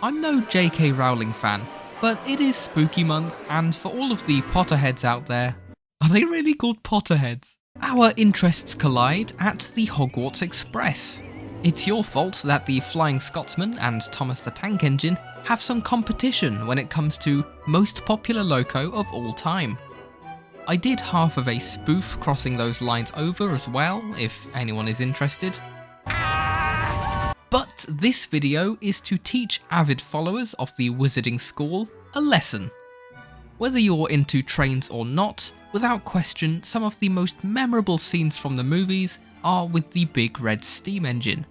I'm no J.K. Rowling fan, but it is spooky month, and for all of the Potterheads out there, are they really called Potterheads? Our interests collide at the Hogwarts Express. It's your fault that the Flying Scotsman and Thomas the Tank Engine have some competition when it comes to most popular loco of all time. I did half of a spoof crossing those lines over as well, if anyone is interested. But this video is to teach avid followers of the Wizarding School a lesson. Whether you're into trains or not, without question, some of the most memorable scenes from the movies are with the big red steam engine.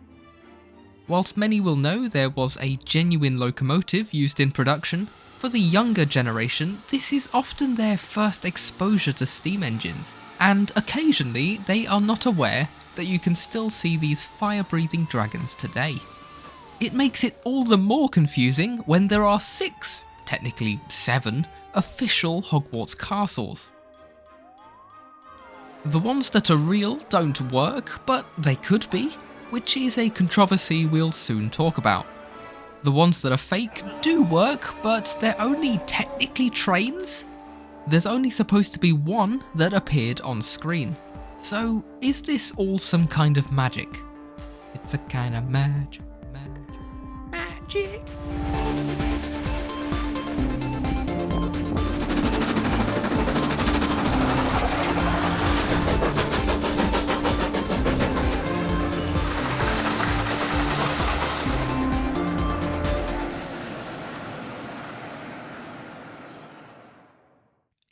Whilst many will know there was a genuine locomotive used in production, for the younger generation this is often their first exposure to steam engines, and occasionally they are not aware that you can still see these fire-breathing dragons today. It makes it all the more confusing when there are 6, technically 7, official Hogwarts Castles. The ones that are real don't work, but they could be, which is a controversy we'll soon talk about. The ones that are fake do work, but they're only technically trains. There's only supposed to be one that appeared on screen. So, is this all some kind of magic? It's a kind of magic.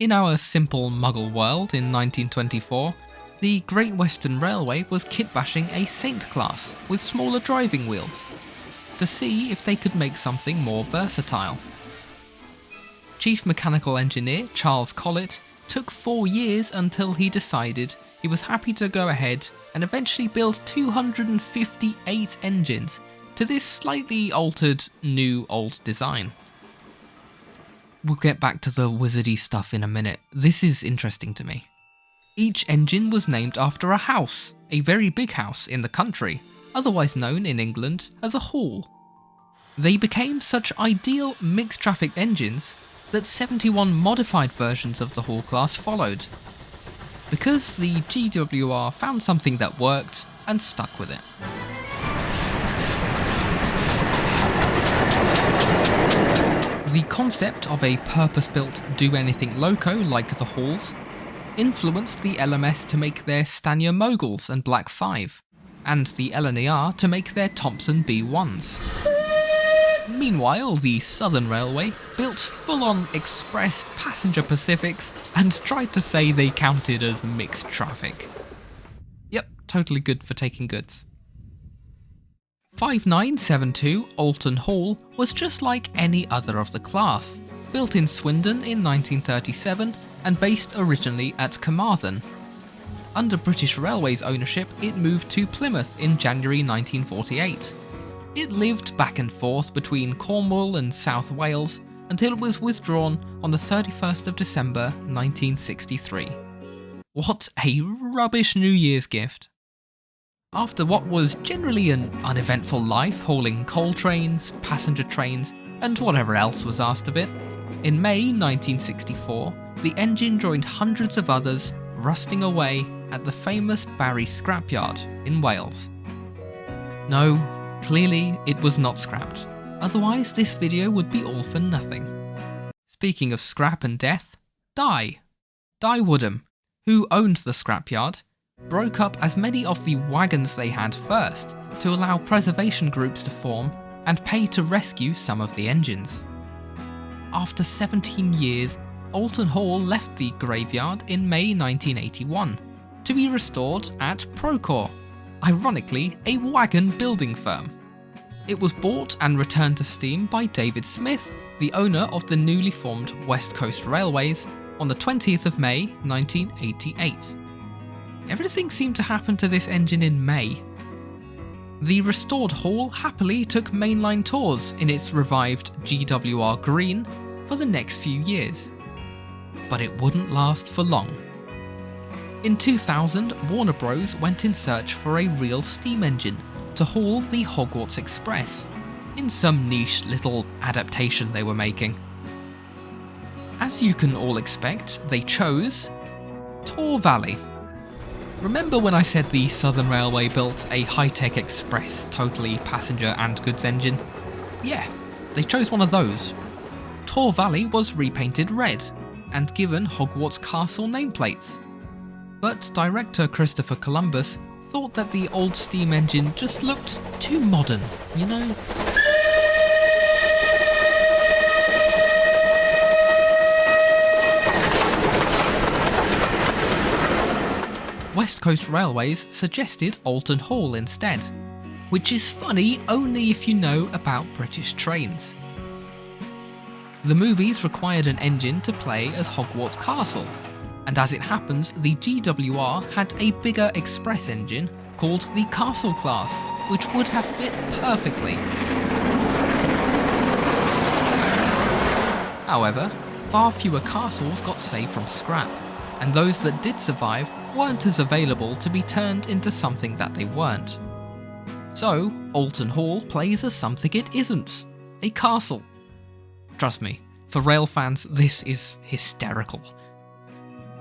In our simple Muggle world in 1924, the Great Western Railway was kit-bashing a Saint class with smaller driving wheels, to see if they could make something more versatile. Chief Mechanical Engineer Charles Collett took 4 years until he decided he was happy to go ahead and eventually build 258 engines to this slightly altered, new old design. We'll get back to the wizardy stuff in a minute. This is interesting to me. Each engine was named after a house, a very big house in the country, otherwise known in England as a hall. They became such ideal mixed-traffic engines that 71 modified versions of the Hall class followed, because the GWR found something that worked and stuck with it. The concept of a purpose-built do-anything loco like the Halls influenced the LMS to make their Stanier Moguls and Black 5, and the LNER to make their Thompson B1s. Meanwhile, the Southern Railway built full-on express passenger Pacifics and tried to say they counted as mixed traffic. Yep, totally good for taking goods. 5972 Olton Hall was just like any other of the class, built in Swindon in 1937 and based originally at Carmarthen. Under British Railways ownership, it moved to Plymouth in January 1948. It lived back and forth between Cornwall and South Wales until it was withdrawn on the 31st of December 1963. What a rubbish New Year's gift. After what was generally an uneventful life hauling coal trains, passenger trains, and whatever else was asked of it, in May 1964, the engine joined hundreds of others rusting away at the famous Barry scrapyard in Wales. No, clearly it was not scrapped, otherwise this video would be all for nothing. Speaking of scrap and death, Di Woodham, who owned the scrapyard, broke up as many of the wagons they had first to allow preservation groups to form and pay to rescue some of the engines. After 17 years, Olton Hall left the graveyard in May 1981 to be restored at Procore, ironically a wagon building firm. It was bought and returned to steam by David Smith, the owner of the newly formed West Coast Railways, on the 20th of May 1988. Everything seemed to happen to this engine in May. The restored Hall happily took mainline tours in its revived GWR Green for the next few years. But it wouldn't last for long. In 2000, Warner Bros. Went in search for a real steam engine to haul the Hogwarts Express, in some niche little adaptation they were making. As you can all expect, they chose Tor Valley. Remember when I said the Southern Railway built a high-tech express, totally passenger and goods engine? Yeah, they chose one of those. Tor Valley was repainted red and given Hogwarts Castle nameplates. But director Christopher Columbus thought that the old steam engine just looked too modern, you know? West Coast Railways suggested Olton Hall instead, which is funny only if you know about British trains. The movies required an engine to play as Hogwarts Castle, and as it happens, the GWR had a bigger express engine called the Castle class, which would have fit perfectly. However, far fewer castles got saved from scrap, and those that did survive weren't as available to be turned into something that they weren't. So, Olton Hall plays as something it isn't, a castle. Trust me, for rail fans this is hysterical.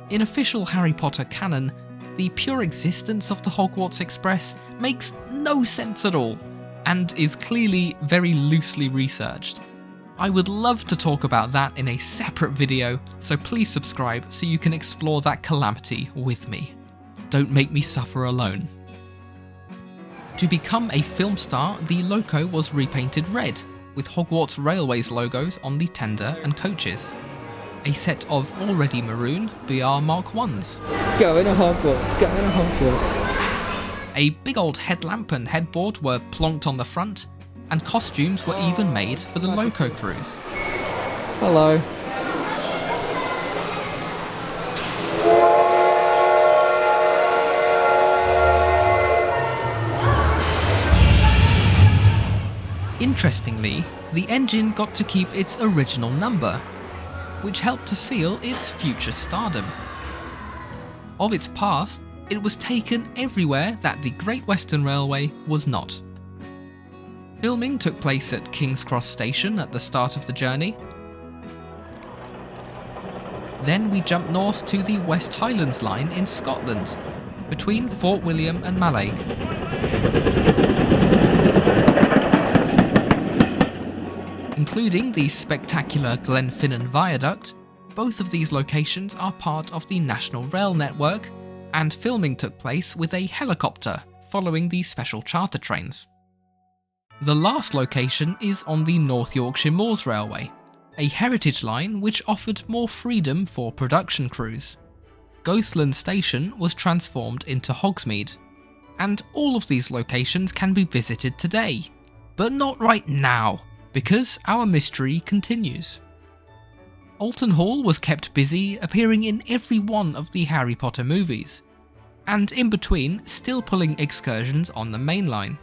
In official Harry Potter canon, the pure existence of the Hogwarts Express makes no sense at all, and is clearly very loosely researched. I would love to talk about that in a separate video, so please subscribe so you can explore that calamity with me. Don't make me suffer alone. To become a film star, the loco was repainted red, with Hogwarts Railways logos on the tender and coaches. A set of already maroon BR Mark 1s. Going to Hogwarts, going to Hogwarts. A big old headlamp and headboard were plonked on the front, and costumes were even made for the loco crews. Hello. Interestingly, the engine got to keep its original number, which helped to seal its future stardom. Of its past, it was taken everywhere that the Great Western Railway was not. Filming took place at King's Cross Station at the start of the journey. Then we jump north to the West Highlands Line in Scotland, between Fort William and Mallaig. Including the spectacular Glenfinnan Viaduct, both of these locations are part of the National Rail Network, and filming took place with a helicopter following the special charter trains. The last location is on the North Yorkshire Moors Railway, a heritage line which offered more freedom for production crews. Goathland Station was transformed into Hogsmeade, and all of these locations can be visited today, but not right now, because our mystery continues. Olton Hall was kept busy appearing in every one of the Harry Potter movies, and in between still pulling excursions on the main line.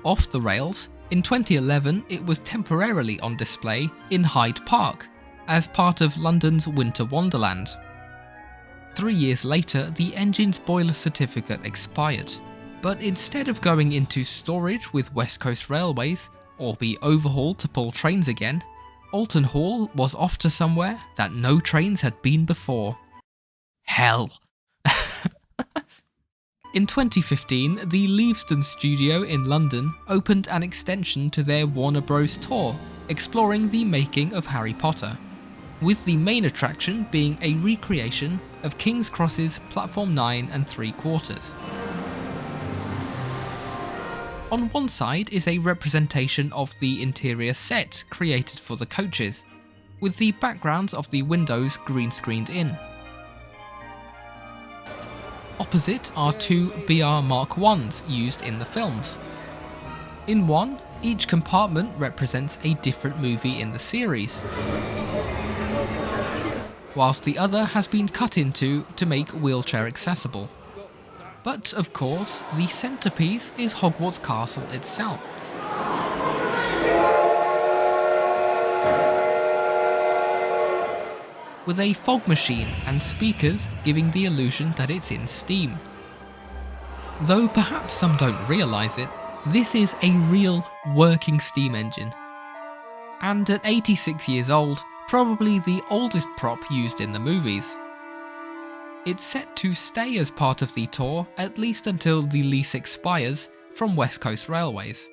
Off the rails, in 2011 it was temporarily on display in Hyde Park, as part of London's Winter Wonderland. 3 years later, the engine's boiler certificate expired, but instead of going into storage with West Coast Railways, or be overhauled to pull trains again, Olton Hall was off to somewhere that no trains had been before. Hell. In 2015, the Leavesden studio in London opened an extension to their Warner Bros. Tour, exploring the making of Harry Potter, with the main attraction being a recreation of King's Cross's Platform 9 3/4. On one side is a representation of the interior set created for the coaches, with the backgrounds of the windows green screened in. Opposite are two BR Mark 1s used in the films. In one, each compartment represents a different movie in the series, whilst the other has been cut into to make wheelchair accessible. But of course, the centrepiece is Hogwarts Castle itself. With a fog machine and speakers giving the illusion that it's in steam. Though perhaps some don't realise it, this is a real working steam engine. And at 86 years old, probably the oldest prop used in the movies. It's set to stay as part of the tour at least until the lease expires from West Coast Railways,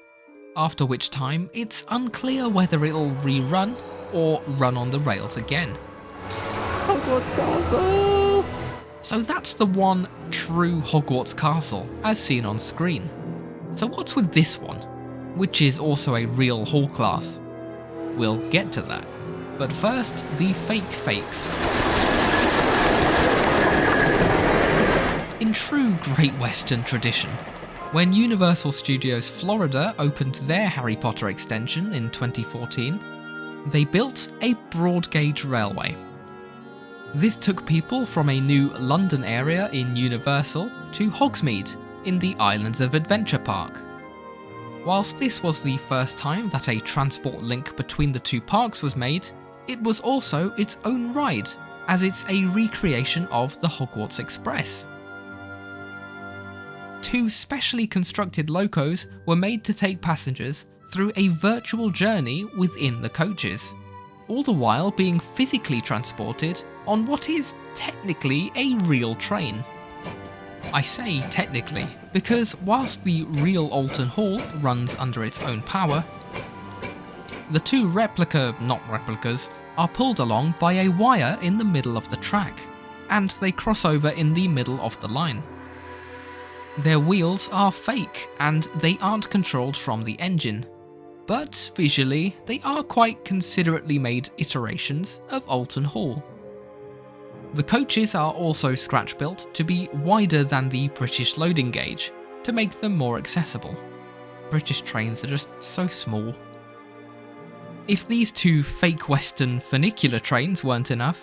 after which time it's unclear whether it'll rerun or run on the rails again. Hogwarts Castle! So that's the one true Hogwarts Castle as seen on screen. So what's with this one, which is also a real hall class? We'll get to that, but first the fake fakes. In true Great Western tradition, when Universal Studios Florida opened their Harry Potter extension in 2014, they built a broad gauge railway. This took people from a new London area in Universal to Hogsmeade in the Islands of Adventure Park. Whilst this was the first time that a transport link between the two parks was made, it was also its own ride, as it's a recreation of the Hogwarts Express. 2 specially constructed locos were made to take passengers through a virtual journey within the coaches, all the while being physically transported on what is technically a real train. I say technically, because whilst the real Olton Hall runs under its own power, the 2 replicas are pulled along by a wire in the middle of the track, and they cross over in the middle of the line. Their wheels are fake and they aren't controlled from the engine, but visually they are quite considerately made iterations of Olton Hall. The coaches are also scratch built to be wider than the British loading gauge to make them more accessible. British trains are just so small. If these 2 fake Western funicular trains weren't enough,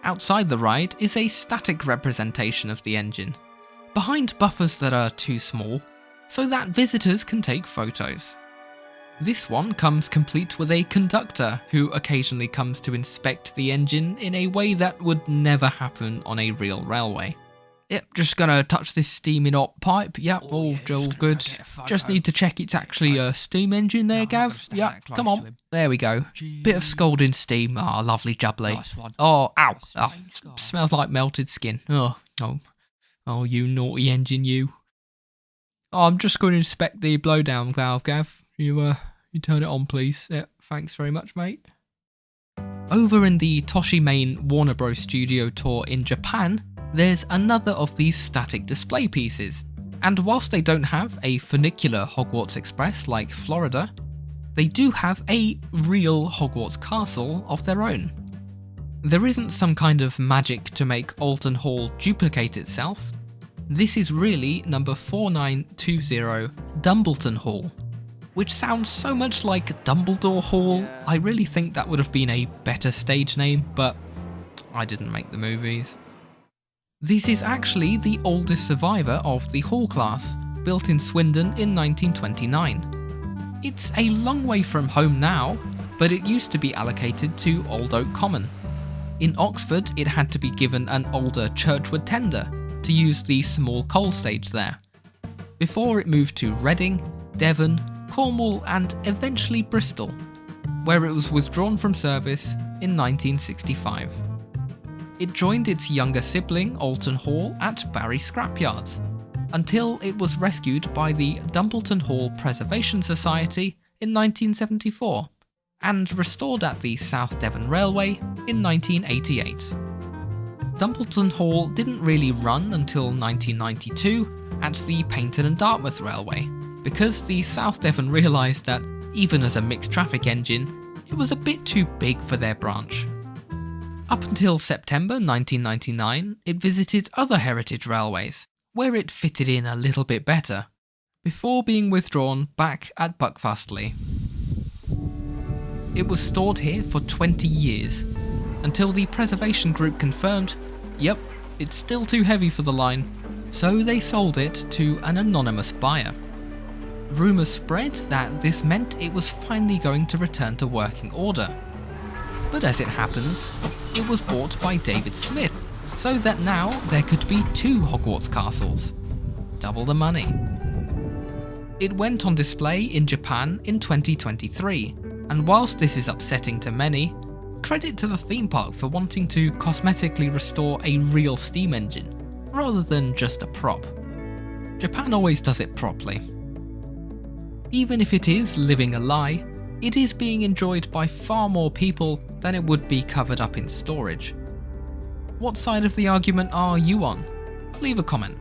outside the ride is a static representation of the engine, behind buffers that are too small, so that visitors can take photos. This one comes complete with a conductor who occasionally comes to inspect the engine in a way that would never happen on a real railway. Yep, just gonna touch this steaming hot pipe. Yep, all good. Just need to check it's actually a steam engine there, Gav. Yep, come on. There we go. Bit of scalding steam. Ah, lovely jubbly. Oh, ow. Oh, smells like melted skin. Oh, you naughty engine, you. Oh, I'm just going to inspect the blowdown valve, Gav. You turn it on, please. Yeah, thanks very much, mate. Over in the Toshi Main Warner Bros. Studio tour in Japan, there's another of these static display pieces. And whilst they don't have a funicular Hogwarts Express like Florida, they do have a real Hogwarts Castle of their own. There isn't some kind of magic to make Olton Hall duplicate itself. This is really number 4920 Dumbleton Hall, which sounds so much like Dumbledore Hall. I really think that would have been a better stage name, but I didn't make the movies. This is actually the oldest survivor of the Hall class, built in Swindon in 1929. It's a long way from home now, but it used to be allocated to Old Oak Common. In Oxford, it had to be given an older Churchwood tender to use the small coal stage there, before it moved to Reading, Devon, Cornwall and eventually Bristol, where it was withdrawn from service in 1965. It joined its younger sibling Olton Hall at Barry Scrapyards, until it was rescued by the Dumbleton Hall Preservation Society in 1974, and restored at the South Devon Railway in 1988. Dumbleton Hall didn't really run until 1992 at the Paignton and Dartmouth Railway, because the South Devon realised that, even as a mixed traffic engine, it was a bit too big for their branch. Up until September 1999, it visited other heritage railways, where it fitted in a little bit better, before being withdrawn back at Buckfastleigh. It was stored here for 20 years, until the preservation group confirmed, yep, it's still too heavy for the line, so they sold it to an anonymous buyer. Rumours spread that this meant it was finally going to return to working order. But as it happens, it was bought by David Smith, so that now there could be 2 Hogwarts castles. Double the money. It went on display in Japan in 2023, and whilst this is upsetting to many, credit to the theme park for wanting to cosmetically restore a real steam engine, rather than just a prop. Japan always does it properly. Even if it is living a lie, it is being enjoyed by far more people than it would be covered up in storage. What side of the argument are you on? Leave a comment.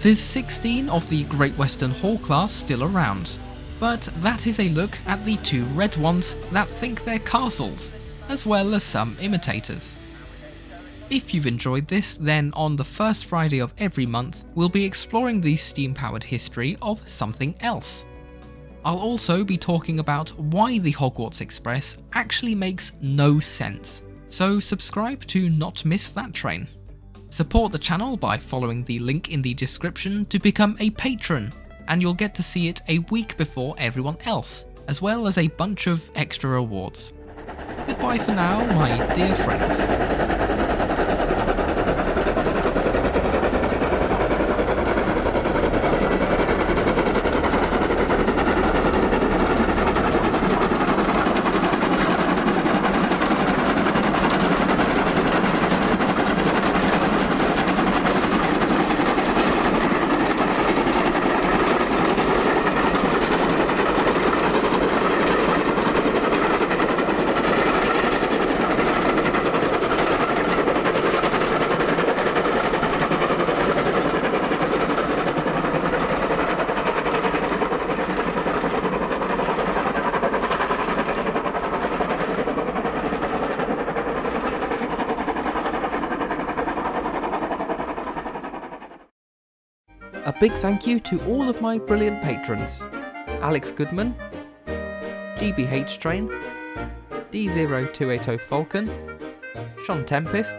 There's 16 of the Great Western Hall class still around, but that is a look at the 2 red ones that think they're castles, as well as some imitators. If you've enjoyed this, then on the first Friday of every month, we'll be exploring the steam-powered history of something else. I'll also be talking about why the Hogwarts Express actually makes no sense, so subscribe to not miss that train. Support the channel by following the link in the description to become a patron, and you'll get to see it a week before everyone else, as well as a bunch of extra rewards. Goodbye for now, my dear friends. A big thank you to all of my brilliant patrons: Alex Goodman, GBH Train, D0280 Falcon, Sean Tempest,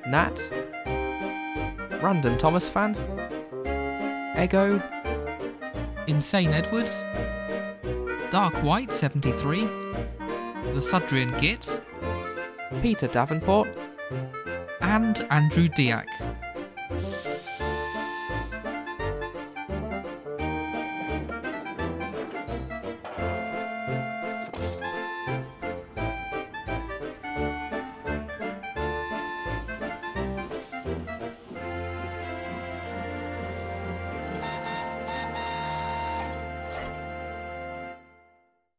Nat, Random Thomas Fan, Ego, Insane Edward, Dark White 73, The Sudrian Git, Peter Davenport, and Andrew Diak.